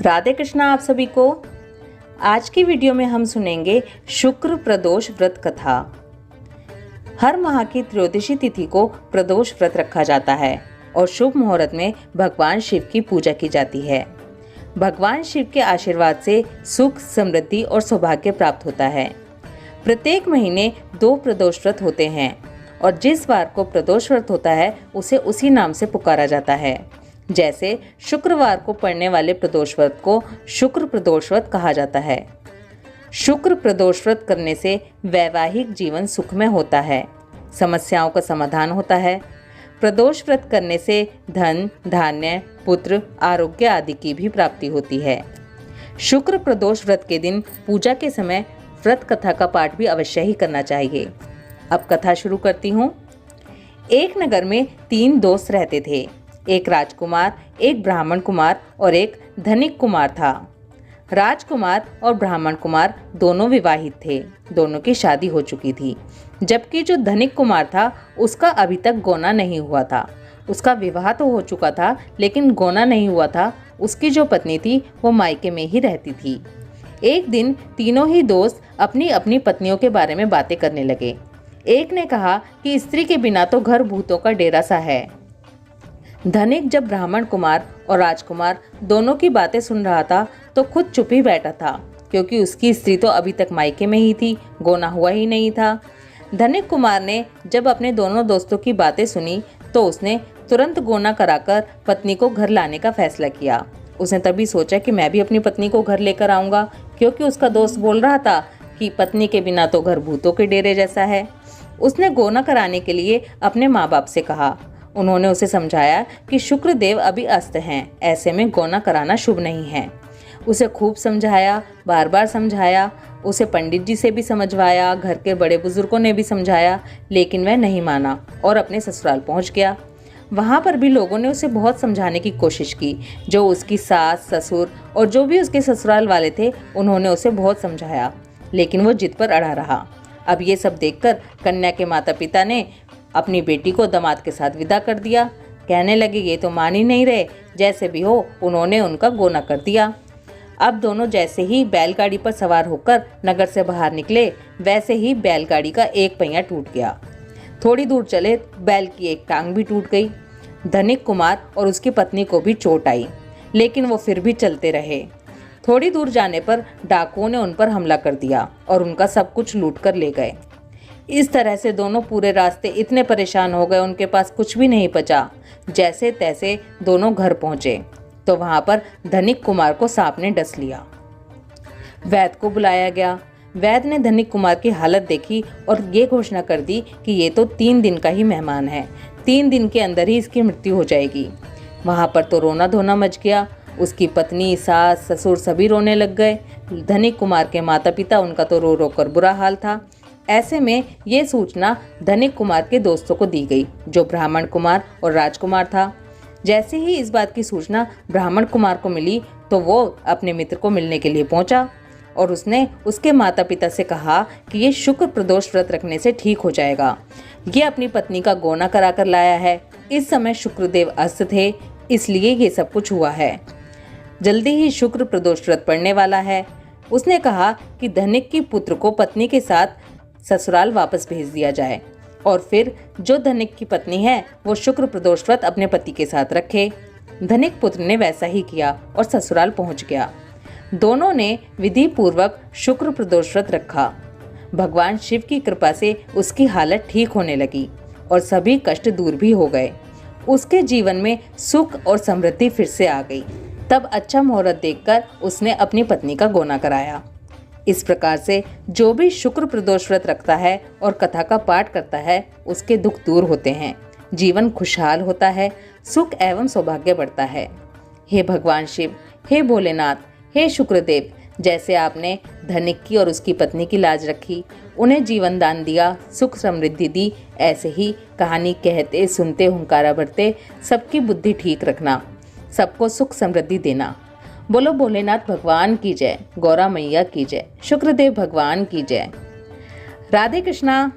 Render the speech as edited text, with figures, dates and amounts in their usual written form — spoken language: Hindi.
राधे कृष्णा आप सभी को। आज की वीडियो में हम सुनेंगे शुक्र प्रदोष व्रत कथा। हर माह की त्रयोदशी तिथि को प्रदोष व्रत रखा जाता है और शुभ मुहूर्त में भगवान शिव की पूजा की जाती है। भगवान शिव के आशीर्वाद से सुख, समृद्धि और सौभाग्य प्राप्त होता है। प्रत्येक महीने 2 प्रदोष व्रत होते हैं और जिस बार को प्रदोष व्रत होता है उसे उसी नाम से पुकारा जाता है। जैसे शुक्रवार को पड़ने वाले प्रदोष व्रत को शुक्र प्रदोष व्रत कहा जाता है। शुक्र प्रदोष व्रत करने से वैवाहिक जीवन सुखमय होता है, समस्याओं का समाधान होता है। प्रदोष व्रत करने से धन, धान्य, पुत्र, आरोग्य आदि की भी प्राप्ति होती है। शुक्र प्रदोष व्रत के दिन पूजा के समय व्रत कथा का पाठ भी अवश्य ही करना चाहिए। अब कथा शुरू करती हूँ। एक नगर में 3 दोस्त रहते थे। एक राजकुमार, एक ब्राह्मण कुमार और एक धनिक कुमार था। राजकुमार और ब्राह्मण कुमार दोनों विवाहित थे, दोनों की शादी हो चुकी थी। जबकि जो धनिक कुमार था उसका अभी तक गोना नहीं हुआ था। उसका विवाह तो हो चुका था लेकिन गोना नहीं हुआ था। उसकी जो पत्नी थी वो मायके में ही रहती थी। एक दिन तीनों ही दोस्त अपनी अपनी पत्नियों के बारे में बातें करने लगे। एक ने कहा कि स्त्री के बिना तो घर भूतों का डेरा सा है। धनिक जब ब्राह्मण कुमार और राजकुमार दोनों की बातें सुन रहा था तो खुद चुप ही बैठा था, क्योंकि उसकी स्त्री तो अभी तक मायके में ही थी, गोना हुआ ही नहीं था। धनिक कुमार ने जब अपने दोनों दोस्तों की बातें सुनी तो उसने तुरंत गोना कराकर पत्नी को घर लाने का फैसला किया। उसने तभी सोचा कि मैं भी अपनी पत्नी को घर लेकर आऊँगा, क्योंकि उसका दोस्त बोल रहा था कि पत्नी के बिना तो घर भूतों के डेरे जैसा है। उसने गोना कराने के लिए अपने माँ बाप से कहा। उन्होंने उसे समझाया कि शुक्र देव अभी अस्त हैं, ऐसे में गोना कराना शुभ नहीं है। उसे खूब समझाया, बार बार समझाया। उसे पंडित जी से भी समझवाया, घर के बड़े बुजुर्गों ने भी समझाया, लेकिन वह नहीं माना और अपने ससुराल पहुंच गया। वहां पर भी लोगों ने उसे बहुत समझाने की कोशिश की। जो उसकी सास, ससुर और जो भी उसके ससुराल वाले थे उन्होंने उसे बहुत समझाया, लेकिन वो जिद पर अड़ा रहा। अब ये सब देखकर कन्या के माता पिता ने अपनी बेटी को दामाद के साथ विदा कर दिया। कहने लगे ये तो मान ही नहीं रहे, जैसे भी हो उन्होंने उनका गोना कर दिया। अब दोनों जैसे ही बैलगाड़ी पर सवार होकर नगर से बाहर निकले, वैसे ही बैलगाड़ी का एक पहिया टूट गया। थोड़ी दूर चले बैल की एक टांग भी टूट गई। धनिक कुमार और उसकी पत्नी को भी चोट आई, लेकिन वो फिर भी चलते रहे। थोड़ी दूर जाने पर डाकुओं ने उन पर हमला कर दिया और उनका सब कुछ लूट कर ले गए। इस तरह से दोनों पूरे रास्ते इतने परेशान हो गए, उनके पास कुछ भी नहीं बचा। जैसे तैसे दोनों घर पहुंचे तो वहां पर धनिक कुमार को सांप ने डस लिया। वैद्य को बुलाया गया। वैद्य ने धनिक कुमार की हालत देखी और ये घोषणा कर दी कि ये तो 3 दिन का ही मेहमान है, 3 दिन के अंदर ही इसकी मृत्यु हो जाएगी। वहां पर तो रोना धोना मच गया। उसकी पत्नी, सास, ससुर सभी रोने लग गए। धनिक कुमार के माता पिता, उनका तो रो रो कर बुरा हाल था। ऐसे में ये सूचना धनिक कुमार के दोस्तों को दी गई, जो ब्राह्मण कुमार और राजकुमार था। जैसे ही इस बात की सूचना ब्राह्मण कुमार को मिली तो वो अपने मित्र को मिलने के लिए पहुंचा और उसने उसके माता पिता से कहा कि ये शुक्र प्रदोष व्रत रखने से ठीक हो जाएगा। ये अपनी पत्नी का गोना करा कर लाया है। इस समय शुक्रदेव अस्त थे, इसलिए ये सब कुछ हुआ है। जल्दी ही शुक्र प्रदोष व्रत पड़ने वाला है। उसने कहा कि धनिक की पुत्र को पत्नी के साथ ससुराल वापस भेज दिया जाए और फिर जो धनिक की पत्नी है वो शुक्र प्रदोष व्रत अपने पति के साथ रखे। धनिक पुत्र ने वैसा ही किया और ससुराल पहुंच गया। दोनों ने विधि पूर्वक शुक्र प्रदोष व्रत रखा। भगवान शिव की कृपा से उसकी हालत ठीक होने लगी और सभी कष्ट दूर भी हो गए। उसके जीवन में सुख और समृद्धि फिर से आ गई। तब अच्छा मुहूर्त देखकर उसने अपनी पत्नी का गोना कराया। इस प्रकार से जो भी शुक्र प्रदोष व्रत रखता है और कथा का पाठ करता है उसके दुख दूर होते हैं, जीवन खुशहाल होता है, सुख एवं सौभाग्य बढ़ता है। हे भगवान शिव, हे भोलेनाथ, हे शुक्रदेव, जैसे आपने धनिक की और उसकी पत्नी की लाज रखी, उन्हें जीवन दान दिया, सुख समृद्धि दी, ऐसे ही कहानी कहते सुनते हुंकारा भरते सबकी बुद्धि ठीक रखना, सबको सुख समृद्धि देना। बोलो भोलेनाथ भगवान की जय, गौरा मैया की जय, शुक्रदेव भगवान की जय। राधे कृष्णा।